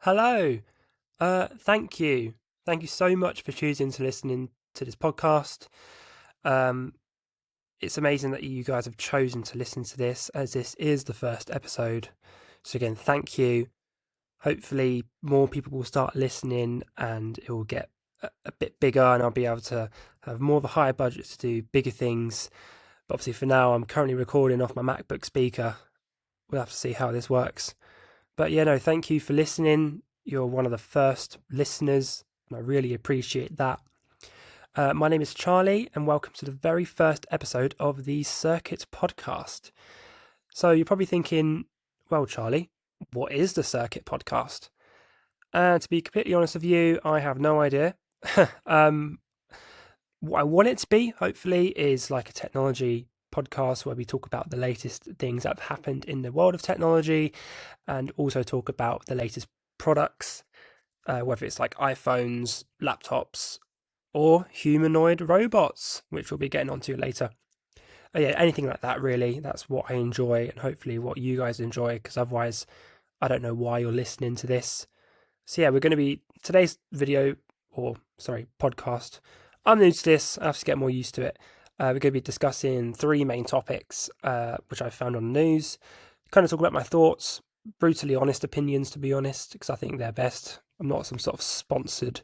Hello. Thank you. Thank you so much for choosing to listen in to this podcast. Um, it's amazing that you guys have chosen to listen to this as this is the first episode. So again, thank you. Hopefully more people will start listening and it will get a bit bigger and I'll be able to have more of a higher budget to do bigger things. But obviously for now, I'm currently recording off my MacBook speaker. We'll have to see how this works. But yeah, no, thank you for listening. You're one of the first listeners, and I really appreciate that. My name is Charlie, and welcome to the very first episode of the Circuit Podcast. So you're probably thinking, well, Charlie, what is the Circuit Podcast? And to be completely honest with you, I have no idea. um, what I want it to be, hopefully, is like a technology podcast where we talk about the latest things that have happened in the world of technology and also talk about the latest products, whether it's like iPhones, laptops, or humanoid robots, which we'll be getting onto later. Yeah, anything like that, really. That's what I enjoy, and hopefully what you guys enjoy, because otherwise, I don't know why you're listening to this. So, yeah, we're going to be today's video, or sorry, podcast. I'm new to this, I have to get more used to it. We're going to be discussing three main topics, which I found on the news. Kind of talk about my thoughts, brutally honest opinions, to be honest, because I think they're best. I'm not some sort of sponsored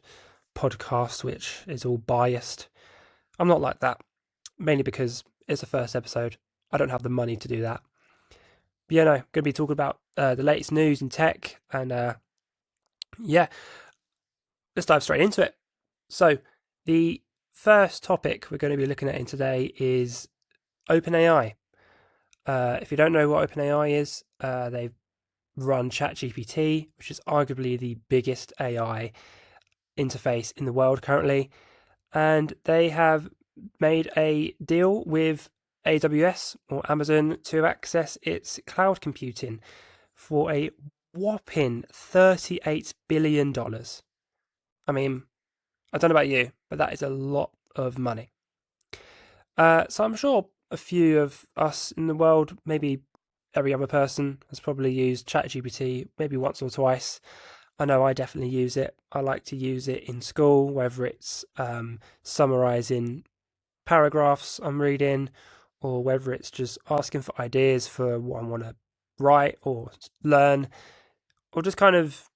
podcast which is all biased. I'm not like that, mainly because it's the first episode. I don't have the money to do that. But yeah, no, going to be talking about the latest news in tech, and yeah, let's dive straight into it. So, the first topic we're going to be looking at in today is OpenAI. If you don't know what OpenAI is, they've run ChatGPT, which is arguably the biggest AI interface in the world currently. And they have made a deal with AWS or Amazon to access its cloud computing for a whopping $38 billion. I mean, I don't know about you, but that is a lot of money. So I'm sure a few of us in the world, maybe every other person, has probably used ChatGPT maybe once or twice. I know I definitely use it. I like to use it in school, whether it's summarizing paragraphs I'm reading, or whether it's just asking for ideas for what I want to write or learn, or just kind of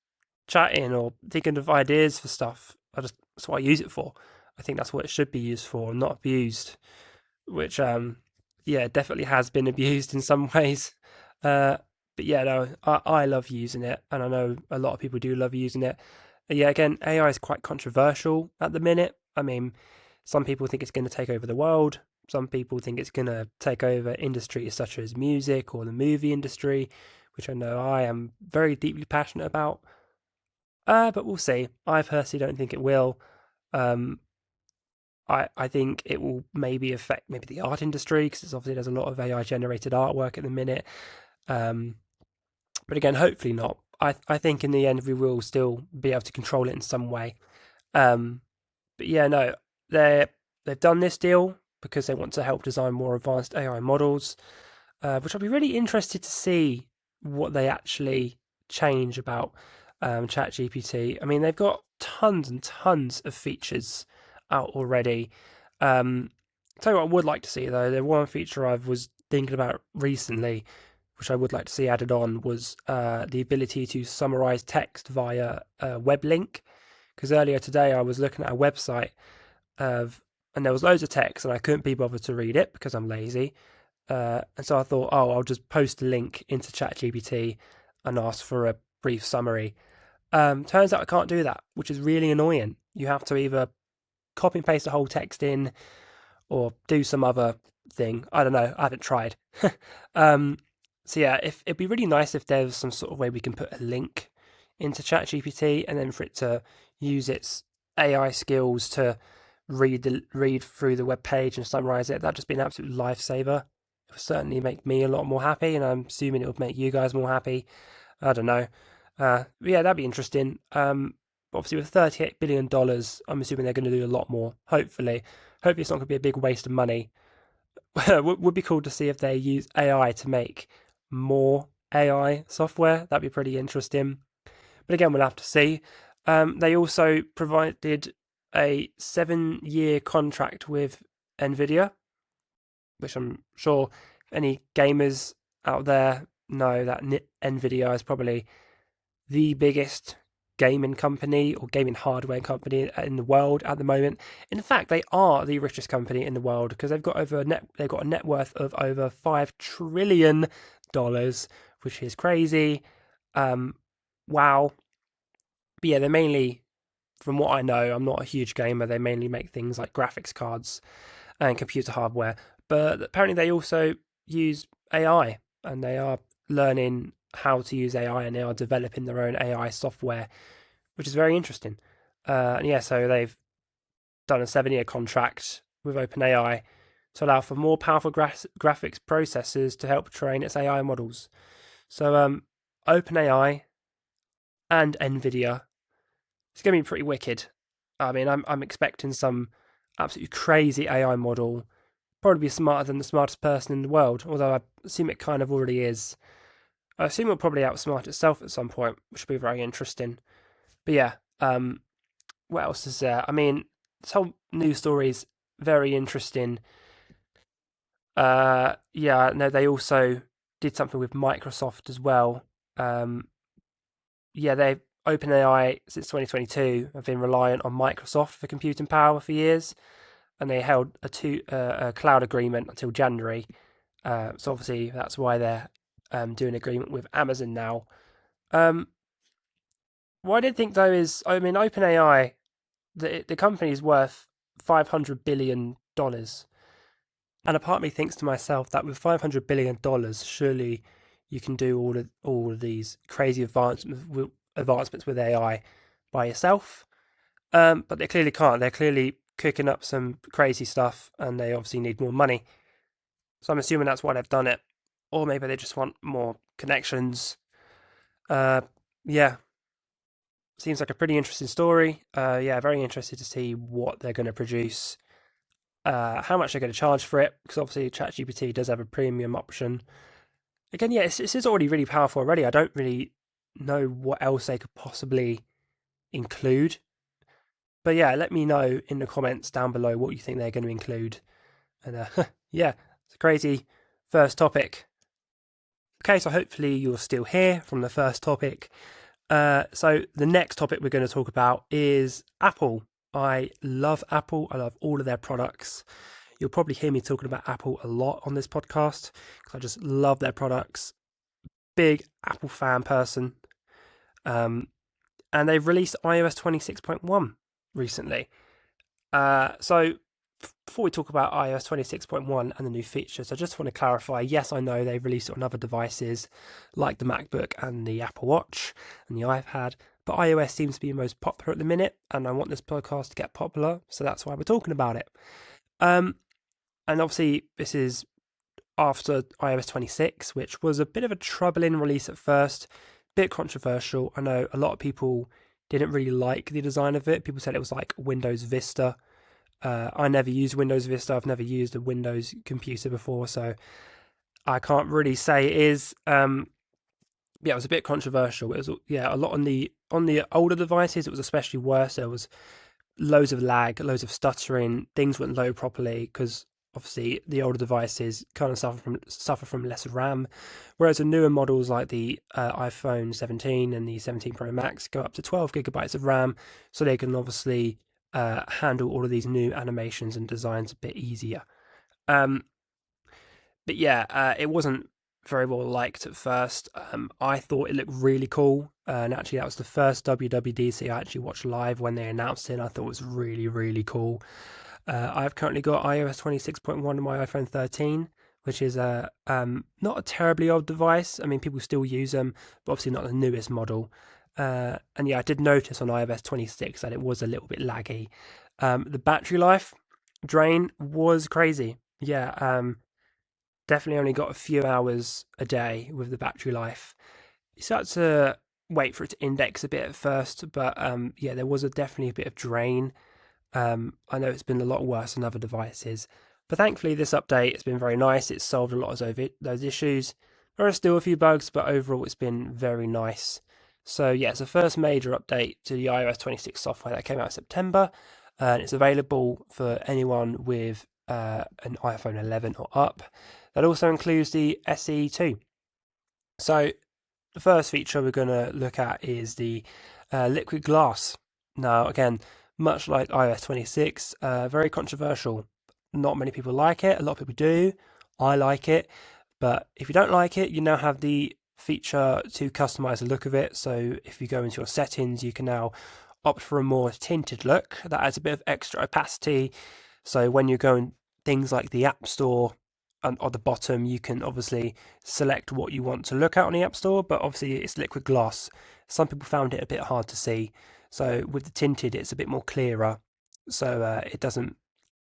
chatting or thinking of ideas for stuff. That's what I use it for. I think that's what it should be used for, not abused. Which yeah, definitely has been abused in some ways. Uh, but yeah, no, I love using it, and I know a lot of people do love using it. Yeah, again, AI is quite controversial at the minute. I mean, some people think it's going to take over the world. Some people think it's going to take over industries such as music or the movie industry, which I know I am very deeply passionate about. But we'll see. I personally don't think it will. Um, I think it will maybe affect maybe the art industry because obviously there's a lot of AI generated artwork at the minute. Um, but again, hopefully not. I think in the end we will still be able to control it in some way. Um, but yeah, no, they've done this deal because they want to help design more advanced AI models, which I'll be really interested to see what they actually change about ChatGPT. I mean, they've got tons and tons of features out already. Tell you what I would like to see though, the one feature I was thinking about recently, which I would like to see added on, was the ability to summarize text via a web link. Because earlier today I was looking at a website of, and there was loads of text, and I couldn't be bothered to read it because I'm lazy. And so I thought, oh, I'll just post a link into ChatGPT and ask for a brief summary. Turns out I can't do that, which is really annoying. You have to either copy and paste the whole text in or do some other thing. I don't know. I haven't tried. um, so yeah, if it'd be really nice if there was some sort of way we can put a link into ChatGPT and then for it to use its AI skills to read through the web page and summarize it. That'd just be an absolute lifesaver. It would certainly make me a lot more happy, and I'm assuming it would make you guys more happy. I don't know. Yeah, that'd be interesting. Obviously with $38 billion, I'm assuming they're going to do a lot more. Hopefully it's not going to be a big waste of money. Would be cool to see if they use AI to make more AI software. That'd be pretty interesting. But again, we'll have to see. They also provided a 7-year contract with Nvidia, which I'm sure any gamers out there know that Nvidia is probably the biggest gaming company or gaming hardware company in the world at the moment. In fact, they are the richest company in the world because they've got a net worth of over $5 trillion, which is crazy. Wow. But yeah, they're mainly, from what I know, I'm not a huge gamer. They mainly make things like graphics cards and computer hardware. But apparently, they also use AI, and they are learning how to use AI, and they are developing their own AI software, which is very interesting. And yeah, so they've done a 7-year contract with OpenAI to allow for more powerful graphics processors to help train its AI models. So OpenAI and Nvidia, it's going to be pretty wicked. I mean, I'm expecting some absolutely crazy AI model, probably be smarter than the smartest person in the world. Although I assume it kind of already is. I assume it'll probably outsmart itself at some point, which will be very interesting. But yeah, what else is there? I mean, this whole news story is very interesting. Yeah, no, they also did something with Microsoft as well. Yeah, they OpenAI since 2022 have been reliant on Microsoft for computing power for years, and they held a cloud agreement until January. So obviously that's why they're doing an agreement with Amazon now. Um, what I did think though is, I mean, OpenAI, the company is worth $500 billion, and a part of me thinks to myself that with $500 billion, surely you can do all of these crazy advancements with AI by yourself. But they clearly can't. They're clearly cooking up some crazy stuff, and they obviously need more money. So I'm assuming that's why they've done it, or maybe they just want more connections. Uh, yeah, seems like a pretty interesting story. Yeah, very interested to see what they're going to produce, how much they're going to charge for it, because obviously ChatGPT does have a premium option. Again, yeah, this is already really powerful already. I don't really know what else they could possibly include. But yeah, let me know in the comments down below what you think they're going to include. And yeah, it's a crazy first topic. Okay, so hopefully you're still here from the first topic. So the next topic we're going to talk about is Apple. I love Apple. I love all of their products. You'll probably hear me talking about Apple a lot on this podcast because I just love their products. Big Apple fan person. And they've released iOS 26.1 recently. So before we talk about iOS 26.1 and the new features, I just want to clarify, yes, I know they've released it on other devices like the MacBook and the Apple Watch and the iPad, but iOS seems to be the most popular at the minute, and I want this podcast to get popular, so that's why we're talking about it. And obviously, this is after iOS 26, which was a bit of a troubling release at first, bit controversial. I know a lot of people didn't really like the design of it. People said it was like Windows Vista. I never used Windows Vista. I've never used a Windows computer before, so I can't really say it is. Yeah, it was a bit controversial. It was, yeah, a lot on the older devices. It was especially worse. There was loads of lag, loads of stuttering. Things wouldn't load properly because obviously the older devices kind of suffer from less RAM, whereas the newer models like the iPhone 17 and the 17 Pro Max go up to 12 gigabytes of RAM, so they can obviously handle all of these new animations and designs a bit easier. But yeah, it wasn't very well liked at first. I thought it looked really cool, and actually that was the first WWDC I actually watched live when they announced it. And I thought it was really, really cool. I've currently got iOS 26.1 on my iPhone 13, which is not a terribly old device. I mean, people still use them, but obviously not the newest model. And yeah, I did notice on iOS 26 that it was a little bit laggy. The battery life drain was crazy. Yeah, definitely only got a few hours a day with the battery life. You start to wait for it to index a bit at first, but yeah, there was definitely a bit of drain. I know it's been a lot worse on other devices, but thankfully this update has been very nice. It's solved a lot of those issues. There are still a few bugs, but overall it's been very nice. So yeah, it's the first major update to the iOS 26 software that came out in September, and it's available for anyone with an iPhone 11 or up. That also includes the SE too. So the first feature we're going to look at is the liquid glass. Now, again, much like iOS 26, very controversial. Not many people like it. A lot of people do. I like it. But if you don't like it, you now have the feature to customize the look of it. So if you go into your settings, you can now opt for a more tinted look that adds a bit of extra opacity. So when you're going things like the App Store and at the bottom, you can obviously select what you want to look at on the App Store, but obviously it's liquid glass. Some people found it a bit hard to see. So with the tinted, it's a bit more clearer. So it doesn't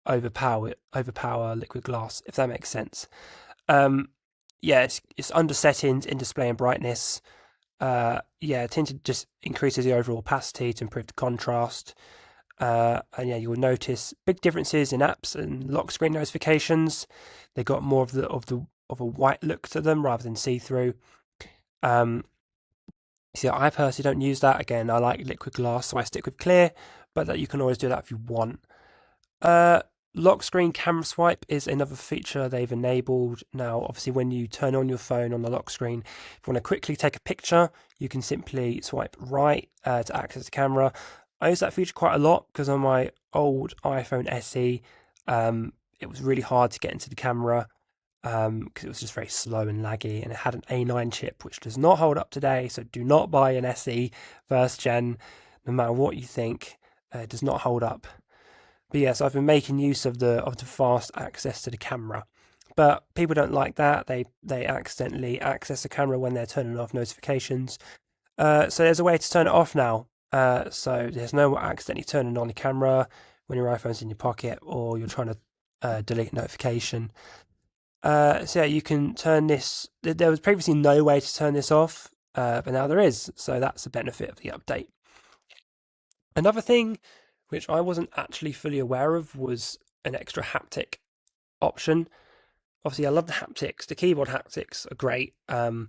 overpower liquid glass, if that makes sense. Yeah, it's under settings, in display and brightness. Yeah, tinted just increases the overall opacity to improve the contrast. And yeah, you'll notice big differences in apps and lock screen notifications. They got more of a white look to them rather than see through. See, I personally don't use that. Again, I like liquid glass, so I stick with clear. But that you can always do that if you want. Uh, Lock screen camera swipe is another feature they've enabled. Now, obviously, when you turn on your phone on the lock screen, if you want to quickly take a picture, you can simply swipe right to access the camera. I use that feature quite a lot because on my old iPhone SE, it was really hard to get into the camera because it was just very slow and laggy, and it had an A9 chip, which does not hold up today. So do not buy an SE first gen, no matter what you think. It does not hold up. But yes, I've been making use of the fast access to the camera. But people don't like that. They accidentally access the camera when they're turning off notifications. So there's a way to turn it off now. So there's no more accidentally turning on the camera when your iPhone's in your pocket or you're trying to delete a notification. So yeah, you can turn this. There was previously no way to turn this off, but now there is. So that's the benefit of the update. Another thing which I wasn't actually fully aware of was an extra haptic option. Obviously, I love the haptics. The keyboard haptics are great, but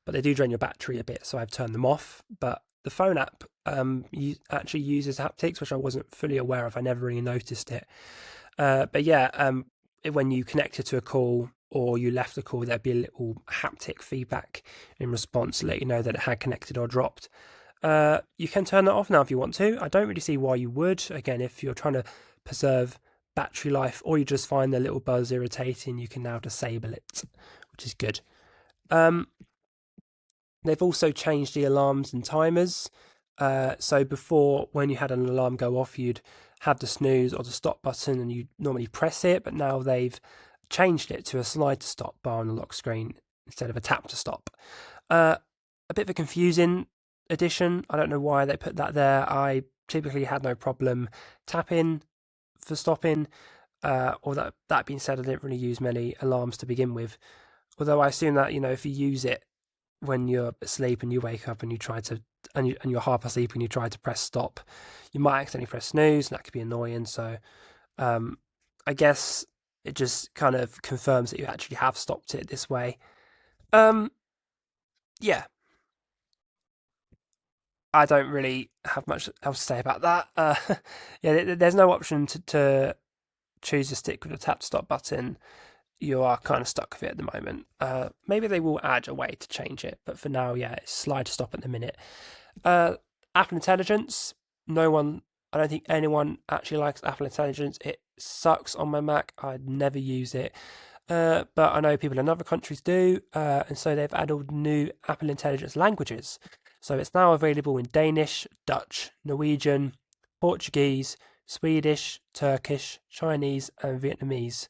they do drain your battery a bit, so I've turned them off. But the phone app actually uses haptics, which I wasn't fully aware of. I never really noticed it. But yeah, when you connect it to a call or you left the call, there'd be a little haptic feedback in response to let you know that it had connected or dropped. You can turn that off now if you want to. I don't really see why you would. Again, if you're trying to preserve battery life or you just find the little buzz irritating, you can now disable it, which is good. They've also changed the alarms and timers. So before, when you had an alarm go off, you'd have the snooze or the stop button and you normally press it, but now they've changed it to a slide to stop bar on the lock screen instead of a tap to stop. A bit of a confusing addition. I don't know why they put that there. I typically had no problem tapping for stopping. Or that being said, I didn't really use many alarms to begin with. Although I assume that if you use it when you're asleep and you wake up and you try to and you're half asleep and you try to press stop, you might accidentally press snooze, and that could be annoying. So I guess it just kind of confirms that you actually have stopped it this way. Yeah, I don't really have much else to say about that. Yeah, there's no option to choose to stick with the tap stop button. You are kind of stuck with it at the moment. Maybe they will add a way to change it, but for now, yeah, it's slide to stop at the minute. Apple Intelligence. I don't think anyone actually likes Apple Intelligence. It sucks on my Mac. I'd never use it. But I know people in other countries do, and so they've added new Apple Intelligence languages. So it's now available in Danish, Dutch, Norwegian, Portuguese, Swedish, Turkish, Chinese, and Vietnamese.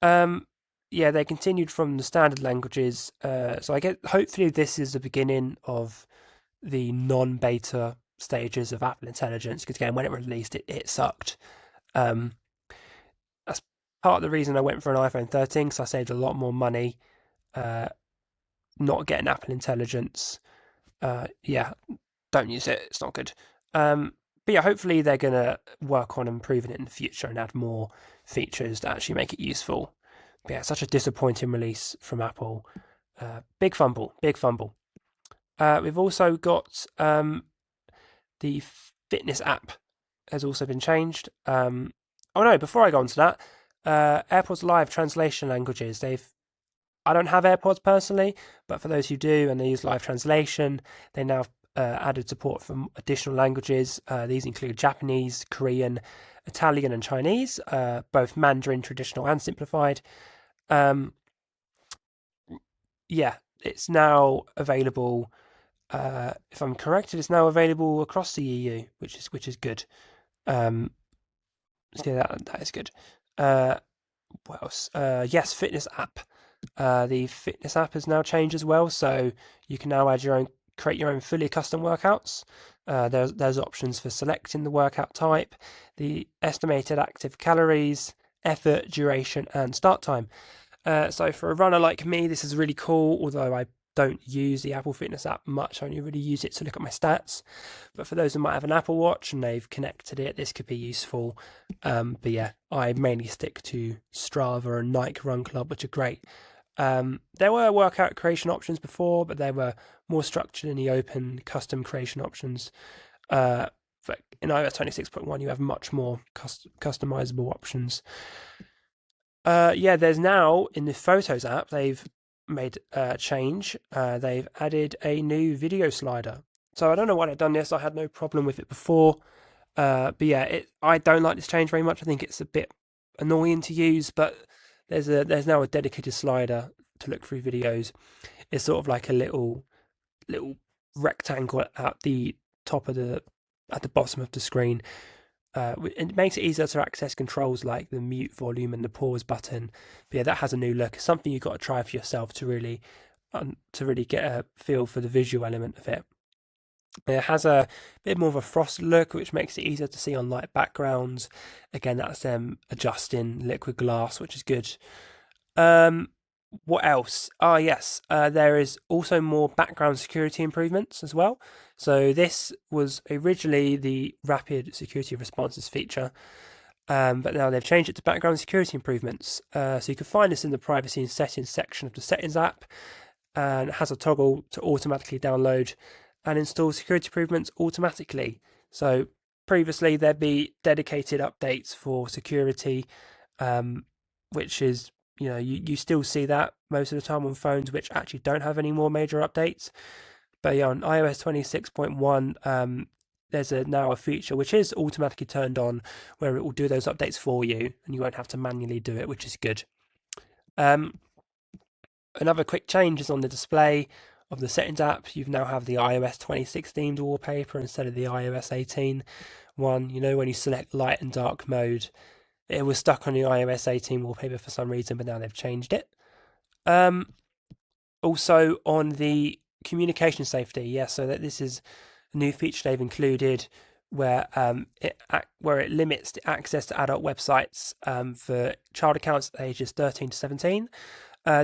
Yeah, they continued from the standard languages. So I get hopefully this is the beginning of the non-beta stages of Apple Intelligence. Because again, when it released, it sucked. Um, that's part of the reason I went for an iPhone 13 because I saved a lot more money. Not getting Apple Intelligence. Yeah, don't use it. It's not good. But yeah, hopefully they're gonna work on improving it in the future and add more features to actually make it useful. But yeah, such a disappointing release from Apple. Big fumble, big fumble. We've also got the fitness app has also been changed. Oh no, before I go on to that, AirPods Live translation languages. I don't have AirPods personally, but for those who do and they use live translation, they now added support for additional languages. These include Japanese, Korean, Italian, and Chinese, both Mandarin traditional and simplified. Yeah, it's now available. If I'm correct, it's now available across the EU, which is good. So yeah, that is good. What else? Yes, fitness app. The fitness app has now changed as well, so you can now create your own fully custom workouts. There's options for selecting the workout type, the estimated active calories, effort, duration, and start time. So for a runner like me, this is really cool, although I don't use the Apple Fitness app much. I only really use it to look at my stats. But for those who might have an Apple Watch and they've connected it, this could be useful. But yeah, I mainly stick to Strava and Nike Run Club, which are great. There were workout creation options before, but they were more structured in the open custom creation options. But in iOS 26.1, you have much more customizable options. Yeah, there's now in the Photos app, they've made a change. They've added a new video slider. So I don't know why they've done this. I had no problem with it before. But yeah, I don't like this change very much. I think it's a bit annoying to use, but there's now a dedicated slider to look through videos. It's sort of like a little rectangle at the top of at the bottom of the screen. It makes it easier to access controls like the mute volume and the pause button. But yeah, that has a new look. It's something you've got to try for yourself to really get a feel for the visual element of it. It has a bit more of a frosted look, which makes it easier to see on light backgrounds. Again, that's them adjusting liquid glass, which is good. What else? Ah, yes, there is also more background security improvements as well. So this was originally the rapid security responses feature, but now they've changed it to background security improvements. So you can find this in the privacy and settings section of the settings app, and it has a toggle to automatically download and install security improvements automatically. So previously there'd be dedicated updates for security, which is, you still see that most of the time on phones which actually don't have any more major updates. But yeah, on iOS 26.1, there's now a feature which is automatically turned on where it will do those updates for you and you won't have to manually do it, which is good. Another quick change is on the display of the settings app. You now have the iOS 2016 wallpaper instead of the iOS 18 one. When you select light and dark mode, it was stuck on the iOS 18 wallpaper for some reason, but now they've changed it. Also on the communication safety, so that this is a new feature they've included where it limits the access to adult websites for child accounts at ages 13 to 17.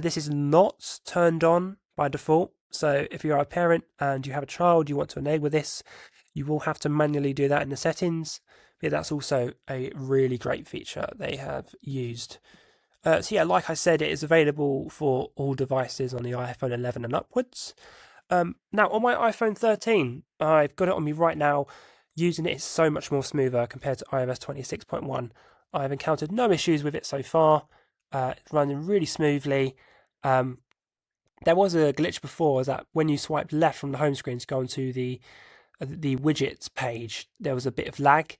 This is not turned on by default. So if you're a parent and you have a child, you want to enable this, you will have to manually do that in the settings. But that's also a really great feature they have used. So yeah, like I said, it is available for all devices on the iPhone 11 and upwards. Now on my iPhone 13, I've got it on me right now. Using it is so much more smoother compared to iOS 26.1. I've encountered no issues with it so far. It's running really smoothly. There was a glitch before, is that when you swiped left from the home screen to go onto the widgets page, there was a bit of lag.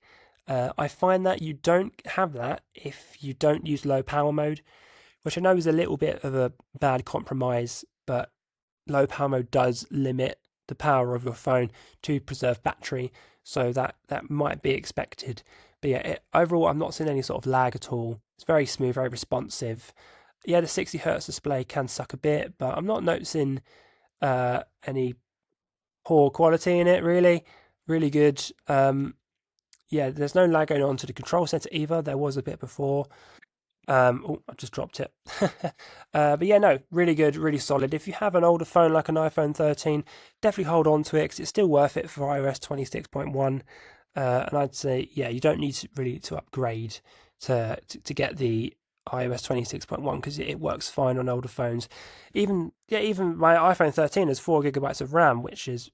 I find that you don't have that if you don't use low power mode, which I know is a little bit of a bad compromise, but low power mode does limit the power of your phone to preserve battery, so that might be expected. But yeah, overall, I'm not seeing any sort of lag at all. It's very smooth, very responsive. Yeah, the 60 hertz display can suck a bit, but I'm not noticing any poor quality in it, really. Really good. Yeah, there's no lag going on to the control center either. There was a bit before. I just dropped it. But yeah, no, really good, really solid. If you have an older phone like an iPhone 13, definitely hold on to it because it's still worth it for iOS 26.1. And I'd say, yeah, you don't need to really to upgrade to get the iOS 26.1 because it works fine on older phones. Even my iPhone 13 has 4 GB of RAM, which is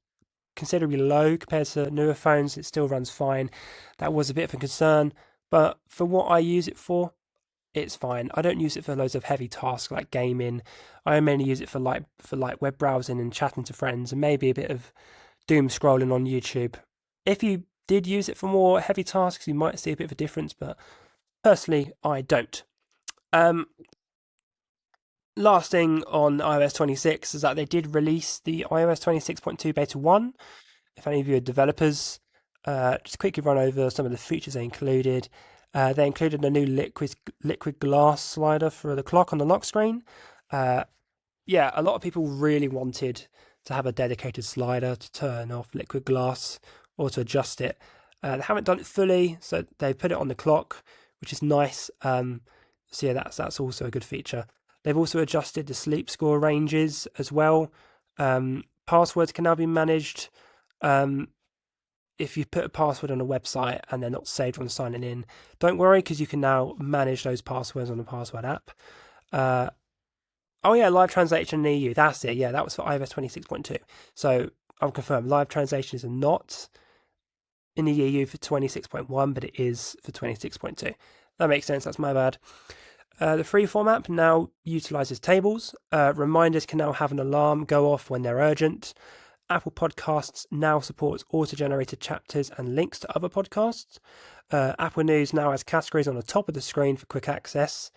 considerably low compared to newer phones. It still runs fine. That was a bit of a concern, but for what I use it for, it's fine. I don't use it for loads of heavy tasks like gaming. I mainly use it for web browsing and chatting to friends, and maybe a bit of doom scrolling on YouTube. If you did use it for more heavy tasks, you might see a bit of a difference, but personally, I don't. Um, Last thing on iOS 26 is that they did release the iOS 26.2 Beta 1. If any of you are developers, just quickly run over some of the features they included. They included a new liquid glass slider for the clock on the lock screen. Yeah, a lot of people really wanted to have a dedicated slider to turn off liquid glass or to adjust it. They haven't done it fully, so they put it on the clock, which is nice. So yeah, that's also a good feature. They've also adjusted the sleep score ranges as well. Passwords can now be managed. If you put a password on a website and they're not saved when signing in, don't worry because you can now manage those passwords on the password app. Oh yeah, live translation in the EU. That's it. Yeah, that was for iOS 26.2. So I'll confirm live translation is not in the EU for 26.1, but it is for 26.2. That makes sense. That's my bad. The freeform app now utilizes tables. Reminders can now have an alarm go off when they're urgent. Apple Podcasts now supports auto-generated chapters and links to other podcasts. Apple News now has categories on the top of the screen for quick access.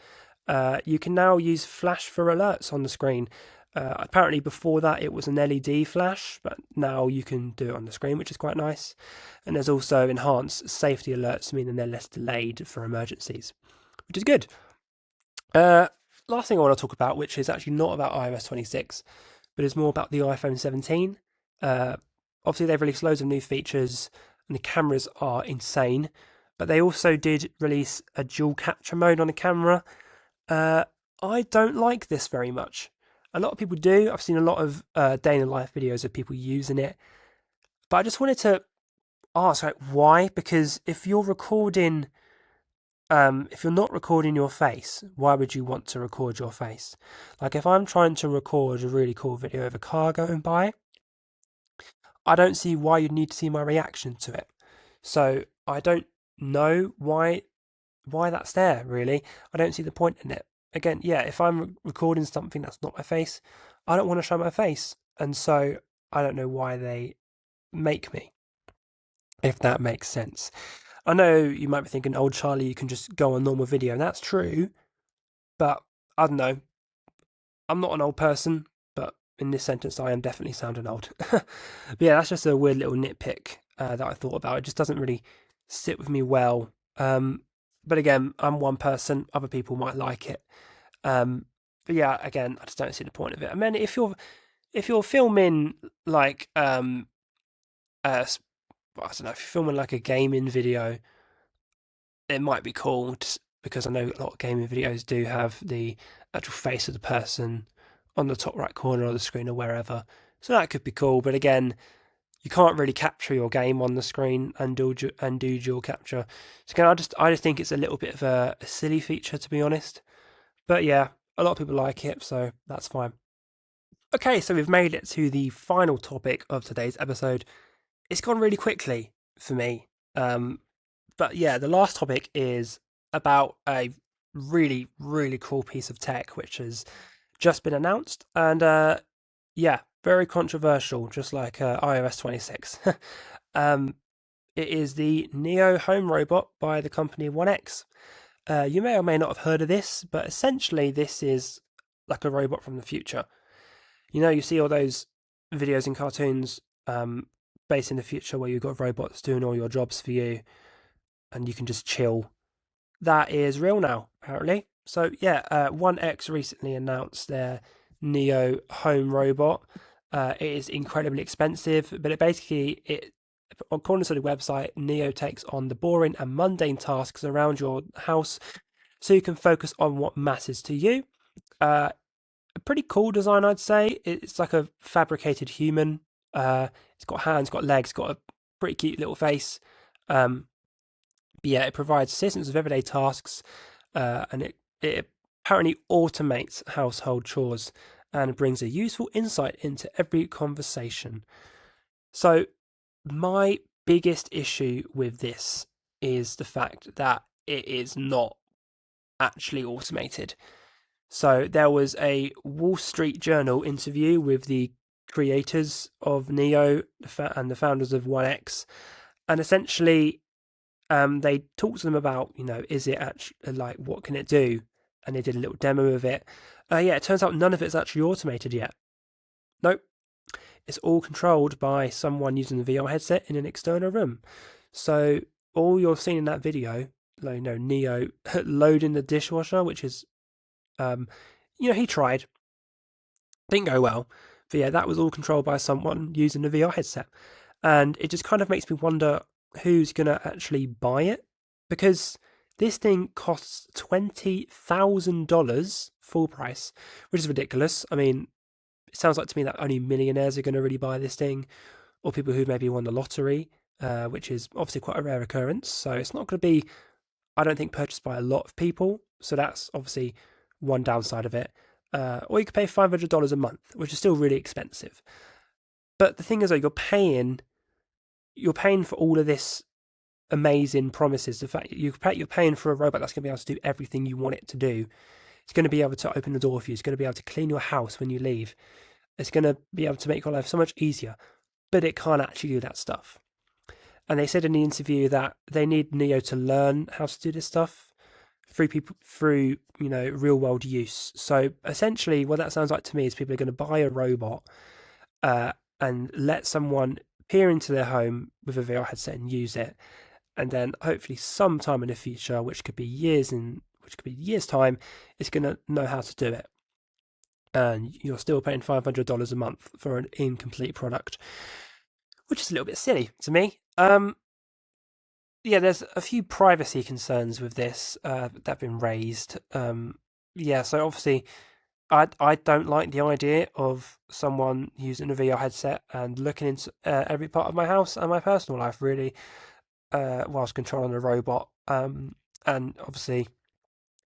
You can now use flash for alerts on the screen. Apparently before that it was an LED flash, but now you can do it on the screen, which is quite nice. And there's also enhanced safety alerts, meaning they're less delayed for emergencies, which is good. Last thing I want to talk about, which is actually not about iOS 26, but is more about the iPhone 17. Obviously, they've released loads of new features, and the cameras are insane. But they also did release a dual capture mode on the camera. I don't like this very much. A lot of people do. I've seen a lot of day in the life videos of people using it. But I just wanted to ask, like, why? Because if you're not recording your face, why would you want to record your face? Like, if I'm trying to record a really cool video of a car going by, I don't see why you'd need to see my reaction to it. So I don't know why that's there, really. I don't see the point in it. Again, yeah, if I'm recording something that's not my face, I don't want to show my face. And so I don't know why they make me, if that makes sense. I know you might be thinking, oh, Charlie, you can just go on normal video, and that's true. But I don't know. I'm not an old person, but in this sentence, I am definitely sounding old. But yeah, that's just a weird little nitpick that I thought about. It just doesn't really sit with me well. But again, I'm one person. Other people might like it. But yeah, again, I just don't see the point of it. I mean, if you're filming like I don't know, if you're filming like a gaming video, it might be cool because I know a lot of gaming videos do have the actual face of the person on the top right corner of the screen or wherever. So that could be cool. But again, you can't really capture your game on the screen and do dual capture. So again, I just think it's a little bit of a silly feature, to be honest. But yeah, a lot of people like it, so that's fine. Okay, so we've made it to the final topic of today's episode. It's gone really quickly for me. But yeah, the last topic is about a really, really cool piece of tech which has just been announced. And yeah, very controversial, just like iOS 26. It is the Neo Home Robot by the company 1X. You may or may not have heard of this, but essentially this is like a robot from the future. You know, you see all those videos and cartoons based in the future where you've got robots doing all your jobs for you and you can just chill. That is real now, apparently. So yeah, 1X recently announced their Neo home robot. It is incredibly expensive, but according to the website, Neo takes on the boring and mundane tasks around your house so you can focus on what matters to you. A pretty cool design, I'd say. It's like a fabricated human. It's got hands, got legs, got a pretty cute little face. But yeah, it provides assistance with everyday tasks, and it It apparently automates household chores and brings a useful insight into every conversation. So, my biggest issue with this is the fact that it is not actually automated. So, there was a Wall Street Journal interview with the creators of Neo and the founders of 1X, and essentially they talked to them about, is it actually like what can it do? And they did a little demo of it. Yeah, it turns out none of it's actually automated yet. Nope, it's all controlled by someone using the VR headset in an external room. So all you're seeing in that video, like, Neo loading the dishwasher, which is, he tried, didn't go well. But yeah, that was all controlled by someone using the VR headset. And it just kind of makes me wonder who's going to actually buy it, because this thing costs $20,000 full price, which is ridiculous. I mean, it sounds like to me that only millionaires are going to really buy this thing, or people who maybe won the lottery, which is obviously quite a rare occurrence. So it's not going to be, I don't think, purchased by a lot of people. So that's obviously one downside of it. Or you could pay $500 a month, which is still really expensive. But the thing is, though, you're paying for all of this amazing promises. The fact you're paying for a robot that's going to be able to do everything you want it to do. It's going to be able to open the door for you. It's going to be able to clean your house when you leave. It's going to be able to make your life so much easier. But it can't actually do that stuff. And they said in the interview that they need Neo to learn how to do this stuff through real world use. So essentially, what that sounds like to me is people are going to buy a robot and let someone peer into their home with a VR headset and use it, and then hopefully sometime in the future, which could be years time, it's going to know how to do it. And you're still paying $500 a month for an incomplete product, which is a little bit silly to me. Yeah, there's a few privacy concerns with this that have been raised. Yeah, so obviously, I don't like the idea of someone using a VR headset and looking into every part of my house and my personal life, really, whilst controlling a robot. And obviously,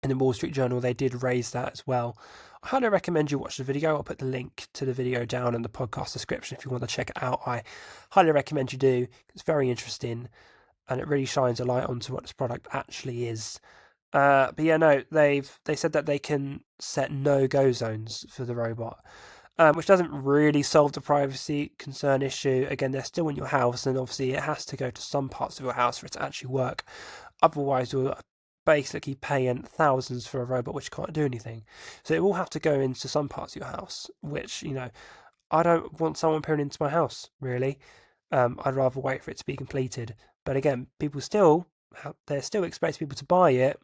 in the Wall Street Journal, they did raise that as well. I highly recommend you watch the video. I'll put the link to the video down in the podcast description if you want to check it out. I highly recommend you do. It's very interesting, and it really shines a light onto what this product actually is. But yeah, no, they said that they can set no-go zones for the robot, which doesn't really solve the privacy concern issue. Again, they're still in your house, and obviously it has to go to some parts of your house for it to actually work. Otherwise, you're basically paying thousands for a robot which can't do anything. So it will have to go into some parts of your house, which, I don't want someone peering into my house, really. I'd rather wait for it to be completed. But again, they're still expecting people to buy it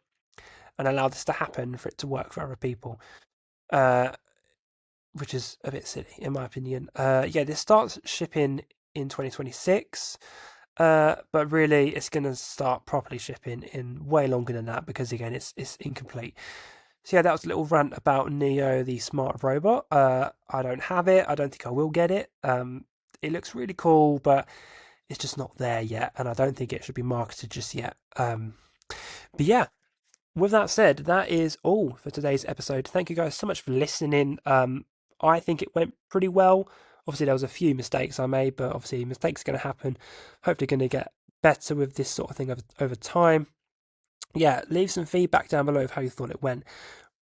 and allow this to happen for it to work for other people, which is a bit silly in my opinion. Yeah, this starts shipping in 2026. But really, it's going to start properly shipping in way longer than that, because again, it's incomplete. So yeah, that was a little rant about Neo, the smart robot. I don't have it. I don't think I will get it. It looks really cool, but it's just not there yet, and I don't think it should be marketed just yet. But yeah, with that said, that is all for today's episode. Thank you guys so much for listening. I think it went pretty well. Obviously, there was a few mistakes I made, but obviously mistakes are going to happen. Hopefully going to get better with this sort of thing over time. Yeah, leave some feedback down below of how you thought it went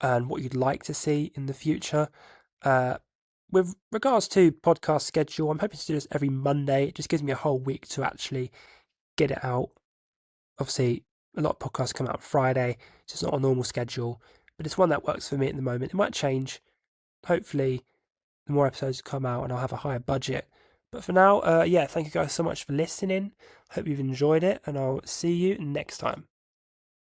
and what you'd like to see in the future. With regards to podcast schedule, I'm hoping to do this every Monday. It just gives me a whole week to actually get it out. Obviously, a lot of podcasts come out on Friday, so it's not a normal schedule, but it's one that works for me at the moment. It might change. Hopefully, the more episodes come out and I'll have a higher budget. But for now, yeah, thank you guys so much for listening. Hope you've enjoyed it, and I'll see you next time.